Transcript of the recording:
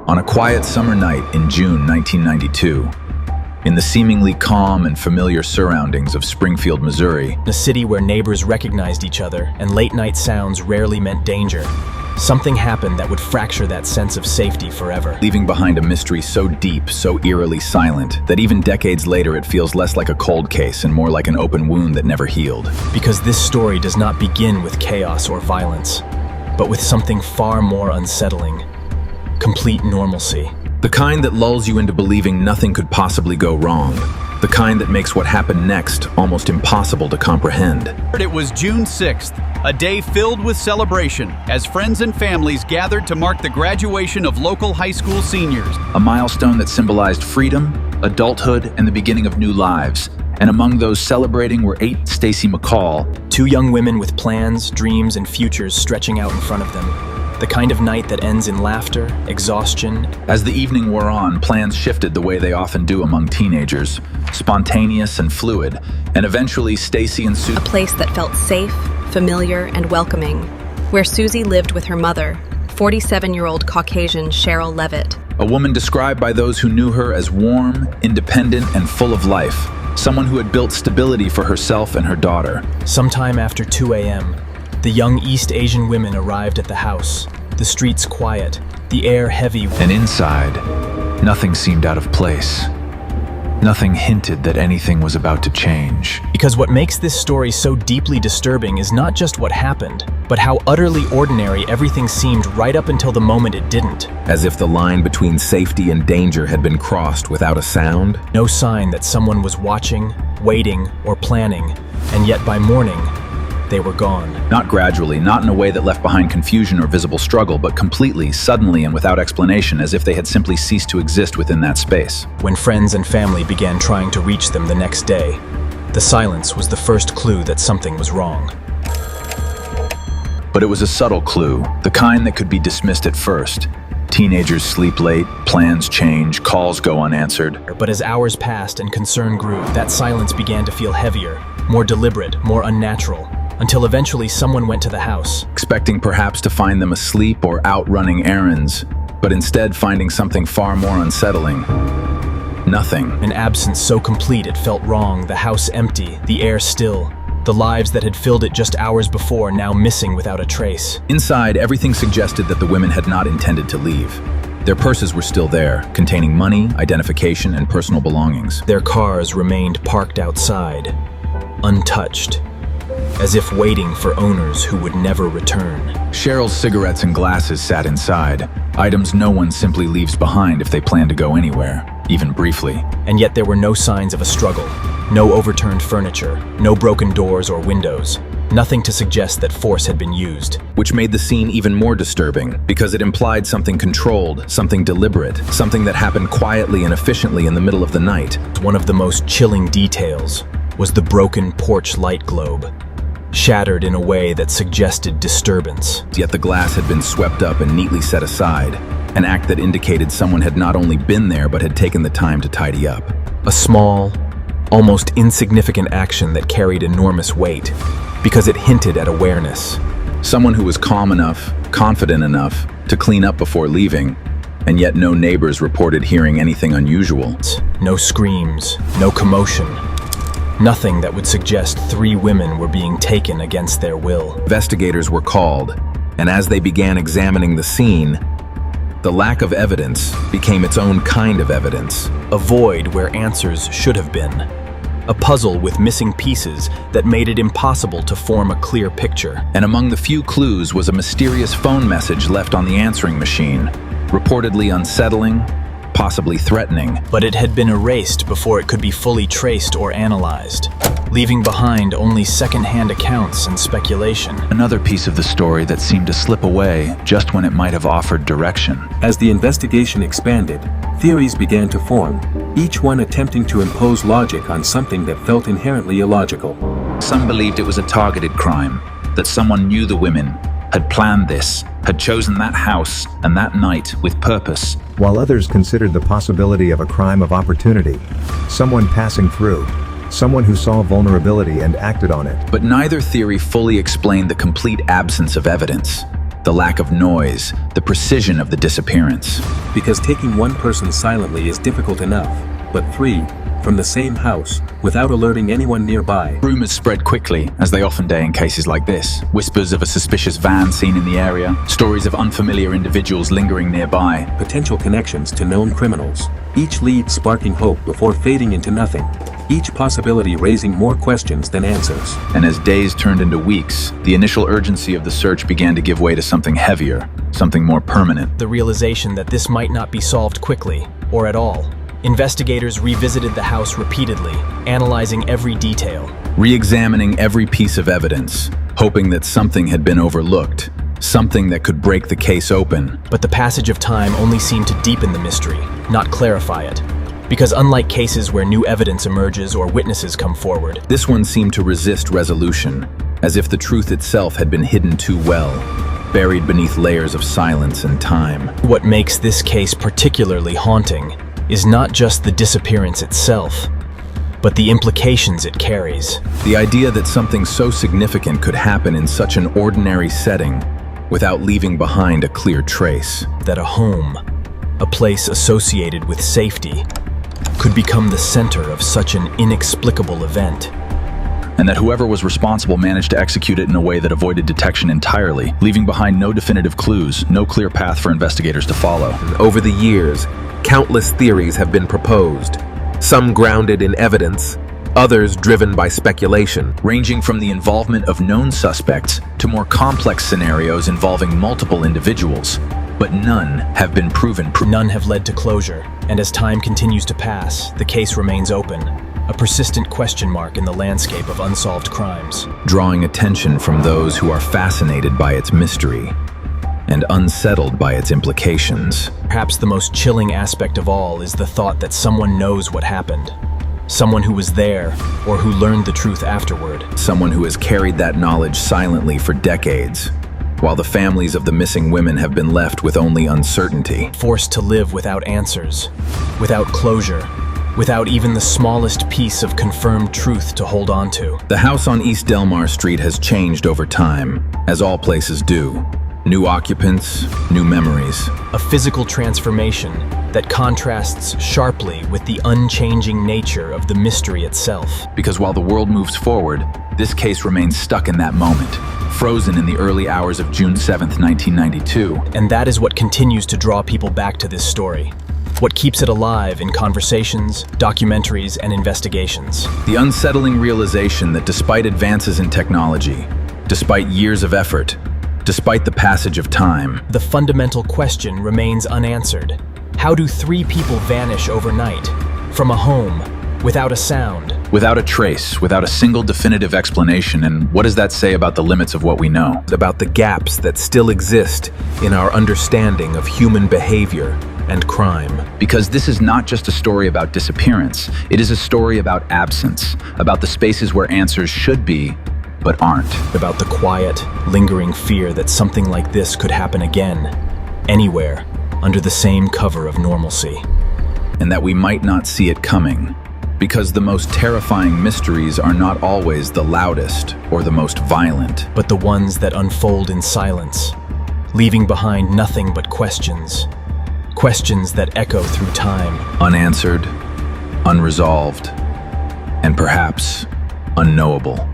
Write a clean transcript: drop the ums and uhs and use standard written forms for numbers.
On a quiet summer night in June 1992, in the seemingly calm and familiar surroundings of Springfield, Missouri, a city where neighbors recognized each other and late-night sounds rarely meant danger, something happened that would fracture that sense of safety forever. leaving behind a mystery so deep, so eerily silent, that even decades later it feels less like a cold case and more like an open wound that never healed. Because this story does not begin with chaos or violence, but with something far more unsettling: complete normalcy. The kind that lulls you into believing nothing could possibly go wrong. The kind that makes what happened next almost impossible to comprehend. It was June 6th, a day filled with celebration as friends and families gathered to mark the graduation of local high school seniors. A milestone that symbolized freedom, adulthood, and the beginning of new lives. And among those celebrating were 8 Stacy McCall, Two young women with plans, dreams, and futures stretching out in front of them. The kind of night that ends in laughter, exhaustion. As the evening wore on, plans shifted the way they often do among teenagers, spontaneous and fluid, and eventually Stacy and Susie. A place that felt safe, familiar, and welcoming, where Susie lived with her mother, 47-year-old Caucasian Cheryl Levitt. A woman described by those who knew her as warm, independent, and full of life. Someone who had built stability for herself and her daughter. Sometime after 2 a.m., the young East Asian women arrived at the house, the streets quiet, the air heavy. And inside, nothing seemed out of place. Nothing hinted that anything was about to change. Because what makes this story so deeply disturbing is not just what happened, but how utterly ordinary everything seemed right up until the moment it didn't. As if the line between safety and danger had been crossed without a sound. No sign that someone was watching, waiting, or planning, and yet by morning, they were gone. Not gradually, not in a way that left behind confusion or visible struggle, but completely, suddenly, and without explanation, as if they had simply ceased to exist within that space. When friends and family began trying to reach them the next day, the silence was the first clue that something was wrong. But it was a subtle clue, the kind that could be dismissed at first. Teenagers sleep late, plans change, calls go unanswered. But as hours passed and concern grew, that silence began to feel heavier, more deliberate, more unnatural, until eventually someone went to the house. Expecting perhaps to find them asleep or out running errands, but instead finding something far more unsettling. Nothing. An absence so complete it felt wrong, the house empty, the air still, the lives that had filled it just hours before now missing without a trace. Inside, everything suggested that the women had not intended to leave. Their purses were still there, containing money, identification, and personal belongings. Their cars remained parked outside, untouched, as if waiting for owners who would never return. Cheryl's cigarettes and glasses sat inside, items no one simply leaves behind if they plan to go anywhere, even briefly. And yet there were no signs of a struggle, no overturned furniture, no broken doors or windows, nothing to suggest that force had been used. Which made the scene even more disturbing, because it implied something controlled, something deliberate, something that happened quietly and efficiently in the middle of the night. One of the most chilling details was the broken porch light globe, shattered in a way that suggested disturbance. Yet the glass had been swept up and neatly set aside, an act that indicated someone had not only been there but had taken the time to tidy up. A small, almost insignificant action that carried enormous weight, because it hinted at awareness. Someone who was calm enough, confident enough, to clean up before leaving, and yet no neighbors reported hearing anything unusual. No screams, no commotion. Nothing that would suggest 3 women were being taken against their will. Investigators were called, and as they began examining the scene, the lack of evidence became its own kind of evidence. A void where answers should have been. A puzzle with missing pieces that made it impossible to form a clear picture. And among the few clues was a mysterious phone message left on the answering machine, reportedly unsettling, possibly threatening. But it had been erased before it could be fully traced or analyzed, leaving behind only second-hand accounts and speculation. Another piece of the story that seemed to slip away just when it might have offered direction. As the investigation expanded, theories began to form, each one attempting to impose logic on something that felt inherently illogical. Some believed it was a targeted crime, that someone knew the women, had planned this, had chosen that house and that night with purpose. While others considered the possibility of a crime of opportunity, someone passing through, someone who saw vulnerability and acted on it. But neither theory fully explained the complete absence of evidence. the lack of noise, the precision of the disappearance. Because taking one person silently is difficult enough, but three, from the same house, without alerting anyone nearby. Rumors spread quickly, as they often do in cases like this. Whispers of a suspicious van seen in the area, stories of unfamiliar individuals lingering nearby. Potential connections to known criminals, each lead sparking hope before fading into nothing. Each possibility raising more questions than answers. And as days turned into weeks, the initial urgency of the search began to give way to something heavier, something more permanent. The realization that this might not be solved quickly, or at all. Investigators revisited the house repeatedly, analyzing every detail. Re-examining every piece of evidence, hoping that something had been overlooked, something that could break the case open. But the passage of time only seemed to deepen the mystery, not clarify it. Because unlike cases where new evidence emerges or witnesses come forward, this one seemed to resist resolution, as if the truth itself had been hidden too well, buried beneath layers of silence and time. What makes this case particularly haunting is not just the disappearance itself, but the implications it carries. The idea that something so significant could happen in such an ordinary setting without leaving behind a clear trace. That a home, a place associated with safety, could become the center of such an inexplicable event. And that whoever was responsible managed to execute it in a way that avoided detection entirely, leaving behind no definitive clues, no clear path for investigators to follow. Over the years, countless theories have been proposed, some grounded in evidence, others driven by speculation. Ranging from the involvement of known suspects to more complex scenarios involving multiple individuals. But none have been proven. None have led to closure, and as time continues to pass, the case remains open, a persistent question mark in the landscape of unsolved crimes. Drawing attention from those who are fascinated by its mystery and unsettled by its implications. Perhaps the most chilling aspect of all is the thought that someone knows what happened. Someone who was there, or who learned the truth afterward. Someone who has carried that knowledge silently for decades, while the families of the missing women have been left with only uncertainty. Forced to live without answers, without closure, without even the smallest piece of confirmed truth to hold on to. The house on East Delmar Street has changed over time, as all places do. New occupants, new memories. A physical transformation that contrasts sharply with the unchanging nature of the mystery itself. Because while the world moves forward, this case remains stuck in that moment, frozen in the early hours of June 7th, 1992. And that is what continues to draw people back to this story. What keeps it alive in conversations, documentaries, and investigations. The unsettling realization that despite advances in technology, despite years of effort, despite the passage of time, the fundamental question remains unanswered. How do three people vanish overnight, from a home, without a sound? Without a trace, without a single definitive explanation, and what does that say about the limits of what we know? About the gaps that still exist in our understanding of human behavior and crime. Because this is not just a story about disappearance, it is a story about absence, about the spaces where answers should be, but aren't. About the quiet, lingering fear that something like this could happen again, anywhere, under the same cover of normalcy. And that we might not see it coming, because the most terrifying mysteries are not always the loudest or the most violent, but the ones that unfold in silence, leaving behind nothing but questions. Questions that echo through time. Unanswered, unresolved, and perhaps unknowable.